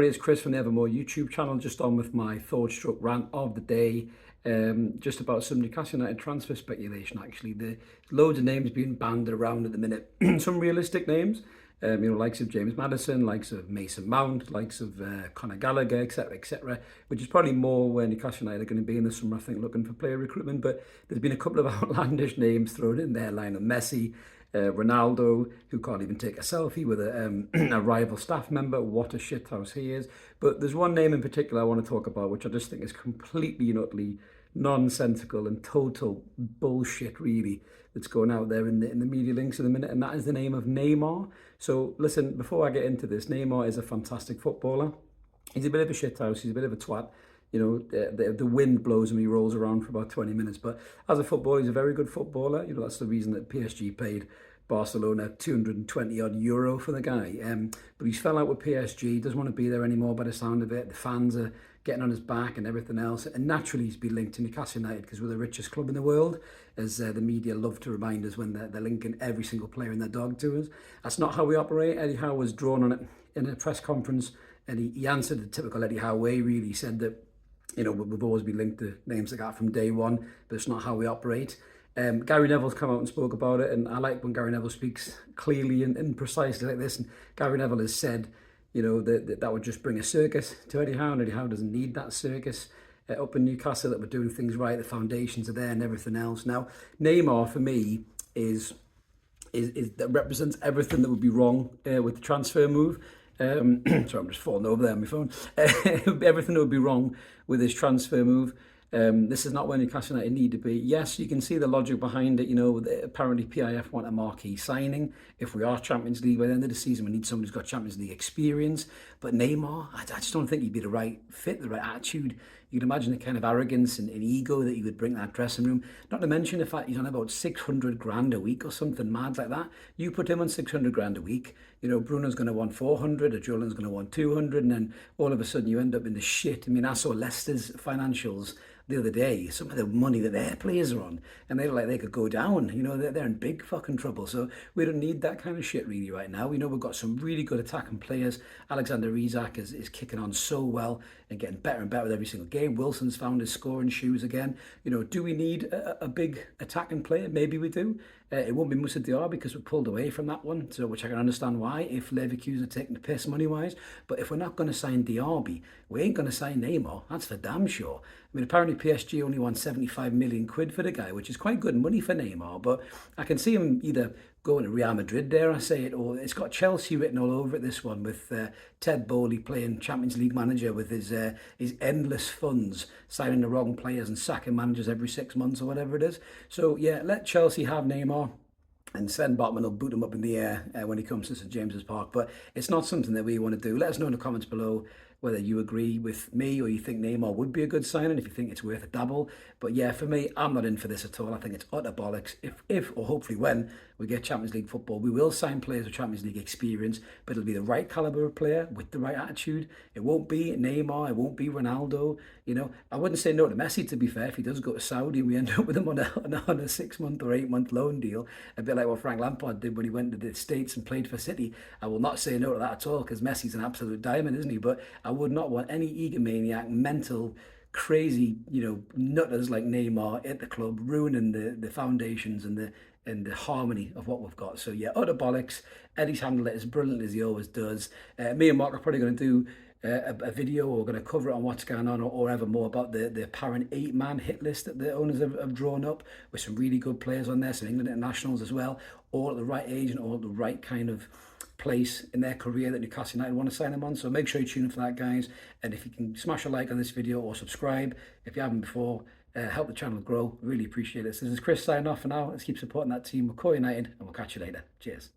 everybody, it's Chris from the Evermore YouTube channel, just on with my thought-stroke rant of the day, just about some Newcastle United transfer speculation. Actually, there's loads of names being banded around at the minute. Some realistic names, likes of James Maddison, likes of Mason Mount, likes of Conor Gallagher, etc., which is probably more where Newcastle United are going to be in the summer, I think, looking for player recruitment. But there's been a couple of outlandish names thrown in there, Lionel Messi, Ronaldo, who can't even take a selfie with a rival staff member. What a shithouse he is. But there's one name in particular I want to talk about, which I just think is completely and utterly nonsensical and total bullshit, really, that's going out there in the media links in a minute, and that is the name of Neymar. So listen, before I get into this, Neymar is a fantastic footballer. He's a bit of a shithouse. He's a bit of a twat. The wind blows him, he rolls around for about 20 minutes. But as a footballer, he's a very good footballer. That's the reason that PSG paid Barcelona 220 odd euro for the guy. But he's fell out with PSG, doesn't want to be there anymore by the sound of it. The fans are getting on his back and everything else. And naturally, he's been linked to Newcastle United because we're the richest club in the world, as the media love to remind us when they're linking every single player in their dog to us. That's not how we operate. Eddie Howe was drawn on it in a press conference, and he answered the typical Eddie Howe way, really. He said that, we've always been linked to names like that from day one, but it's not how we operate. Gary Neville's come out and spoke about it, and I like when Gary Neville speaks clearly and precisely like this. And Gary Neville has said, that would just bring a circus to Eddie Howe, and Eddie Howe doesn't need that circus up in Newcastle, that we're doing things right, the foundations are there and everything else. Now, Neymar, for me, is that represents everything that would be wrong with the transfer move. Sorry, I'm just falling over there on my phone. Everything that would be wrong with his transfer move. This is not where Newcastle United need to be. Yes, you can see the logic behind it. Apparently PIF want a marquee signing. If we are Champions League by the end of the season, we need somebody who's got Champions League experience. But Neymar, I just don't think he'd be the right fit, the right attitude. You can imagine the kind of arrogance and ego that he would bring to that dressing room. Not to mention the fact he's on about 600 grand a week or something mad like that. You put him on 600 grand a week, Bruno's going to want 400, or Julian's going to want 200, and then all of a sudden you end up in the shit. I mean, I saw Leicester's financials the other day, some of the money that their players are on, and they look like they could go down. They're in big fucking trouble. So we don't need that kind of shit really right now. We know we've got some really good attacking players. Alexander Isak is kicking on so well and getting better and better with every single game. Wilson's found his scoring shoes again. Do we need a big attacking player? Maybe we do. It won't be Moussa Diarra because we're pulled away from that one, so which I can understand why, if Leverkusen are taking the piss money-wise. But if we're not going to sign Diarra, we ain't going to sign Neymar. That's for damn sure. I mean, apparently PSG only won 75 million quid for the guy, which is quite good money for Neymar. But I can see him either going to Real Madrid, dare I say it, or it's got Chelsea written all over it, this one, with Ted Bowley playing Champions League manager with his endless funds, signing the wrong players and sacking managers every 6 months or whatever it is. So yeah, let Chelsea have Neymar, and Sven Botman will boot him up in the air when he comes to St James's Park. But it's not something that we want to do. Let us know in the comments below whether you agree with me or you think Neymar would be a good signing, if you think it's worth a dabble. But yeah, for me, I'm not in for this at all. I think it's utter bollocks. If or hopefully when we get Champions League football, we will sign players with Champions League experience, but it'll be the right calibre of player with the right attitude. It won't be Neymar, it won't be Ronaldo. I wouldn't say no to Messi, to be fair. If he does go to Saudi and we end up with him on a 6 month or 8 month loan deal, a bit like what Frank Lampard did when he went to the States and played for City, I will not say no to that at all, because Messi's an absolute diamond, isn't he? But I would not want any egomaniac, mental, crazy, nutters like Neymar at the club, ruining the foundations and the harmony of what we've got. So yeah, utter bollocks. Eddie's handled it as brilliant as he always does. Me and Mark are probably going to do a video, or we're going to cover it on what's going on, or ever more about the apparent 8-man hit list that the owners have drawn up, with some really good players on there, some England internationals as well, all at the right age and all at the right kind of place in their career that Newcastle United want to sign them on. So make sure you tune in for that, guys. And if you can smash a like on this video or subscribe if you haven't before, help the channel grow. Really appreciate it. So this is Chris signing off for now. Let's keep supporting that team. We're Core United, and we'll catch you later. Cheers.